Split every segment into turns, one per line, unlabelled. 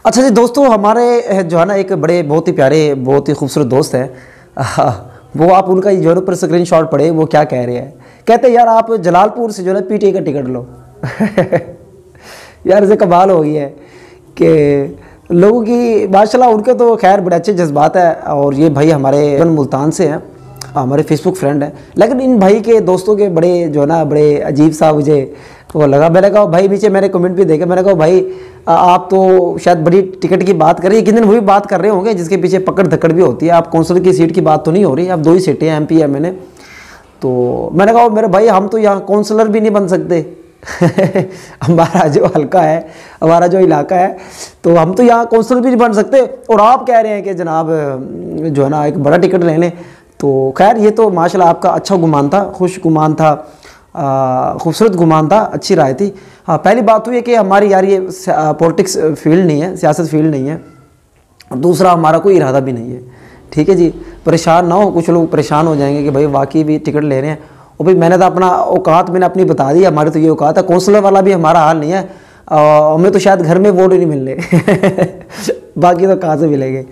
अच्छा जी दोस्तों, हमारे जो है ना एक बड़े बहुत ही प्यारे बहुत ही खूबसूरत दोस्त हैं। वो आप उनका जो है ऊपर स्क्रीन शॉट पढ़े, वो क्या कह रहे हैं। कहते हैं यार आप जलालपुर से जो है पीटीआई का टिकट लो। यार इसे कमाल हो गई है कि लोगों की माशाल्लाह, उनके तो खैर बड़े अच्छे जज्बात है। और ये भाई हमारे मुल्तान से हैं, हमारे फेसबुक फ्रेंड है। लेकिन इन भाई के दोस्तों के बड़े जो है ना बड़े अजीब सा मुझे वो लगा। मैंने कहा भाई, नीचे मैंने कमेंट भी देखे, मैंने कहा भाई आप तो शायद बड़ी टिकट की बात कर रहे हैं, किन दिन वो भी बात कर रहे होंगे जिसके पीछे पकड़ धकड़ भी होती है। आप कौंसलर की सीट की बात तो नहीं हो रही, अब 2 ही सीटें हैं MP है मैंने। तो मैंने कहा मेरे भाई, हम तो यहाँ काउंसलर भी नहीं बन सकते। हमारा जो हल्का है, हमारा जो इलाका है, तो हम तो यहाँ काउंसलर भी नहीं बन सकते। और आप कह रहे हैं कि जनाब जो है ना एक बड़ा टिकट ले लें। तो खैर ये तो माशाल्लाह आपका अच्छा गुमान था, खुश गुमान था, खूबसूरत गुमान था, अच्छी राय थी। हाँ, पहली बात तो ये कि हमारी यार ये पॉलिटिक्स फील्ड नहीं है, सियासत फील्ड नहीं है। दूसरा हमारा कोई इरादा भी नहीं है, ठीक है जी। परेशान ना हो, कुछ लोग परेशान हो जाएंगे कि भाई वाकई भी टिकट ले रहे हैं। और भाई मैंने तो अपना औकात मैंने अपनी बता दी, हमारी तो ये औकात है। काउंसलर वाला भी हमारा हाल नहीं है, हमें तो शायद घर में वोट ही नहीं मिलने। बाकी तो कहाँ से मिलेंगे।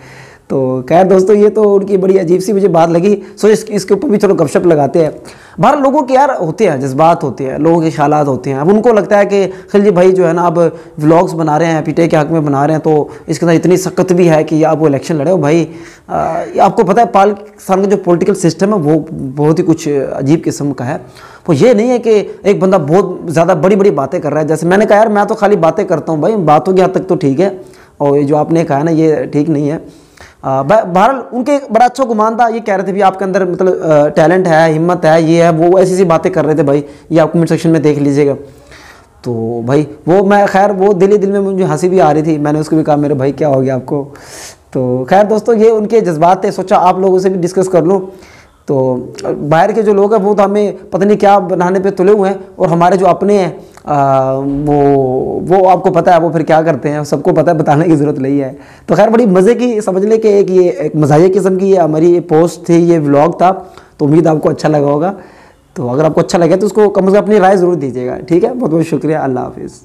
तो खैर दोस्तों, ये तो उनकी बड़ी अजीब सी मुझे बात लगी। सो इसके ऊपर भी चलो गपशप लगाते हैं। बाहर लोगों के यार होते हैं जज्बात, होते हैं लोगों के ख्यालात होते हैं। अब उनको लगता है कि खिलजी भाई जो है ना अब व्लॉग्स बना रहे हैं, पीटीआई के हक में बना रहे हैं, तो इसके अंदर इतनी सख्त भी है कि आप वो इलेक्शन लड़े हो। भाई आपको पता है पाकिस्तान का जो पॉलिटिकल सिस्टम है वो बहुत ही कुछ अजीब किस्म का है। वो ये नहीं है कि एक बंदा बहुत ज़्यादा बड़ी बड़ी बातें कर रहा है। जैसे मैंने कहा यार मैं तो खाली बातें करता हूँ भाई, बातों की हद तक तो ठीक है, और ये जो आपने कहा ना ये ठीक नहीं है। बहरहाल उनके बड़ा अच्छा गुमान था। ये कह रहे थे भी आपके अंदर मतलब टैलेंट है, हिम्मत है, ये है वो, ऐसी सी बातें कर रहे थे भाई। ये आप कमेंट सेक्शन में देख लीजिएगा। तो भाई वो मैं खैर वो दिल में मुझे हंसी भी आ रही थी। मैंने उसको भी कहा मेरे भाई क्या हो गया आपको। तो खैर दोस्तों, ये उनके जज्बात थे, सोचा आप लोगों से भी डिस्कस कर लूँ। तो बाहर के जो लोग हैं वो तो हमें पता नहीं क्या बनाने पे तुले हुए हैं, और हमारे जो अपने हैं वो आपको पता है वो फिर क्या करते हैं, सबको पता है, बताने की ज़रूरत नहीं है। तो खैर बड़ी मज़े की समझ ले कि एक मज़ाहिया किस्म की ये हमारी ये पोस्ट थी, ये व्लॉग था। तो उम्मीद आपको अच्छा लगा होगा। तो अगर आपको अच्छा लगे तो उसको कम से कम अपनी राय ज़रूर दीजिएगा, ठीक है। बहुत बहुत शुक्रिया, अल्लाह हाफिज़।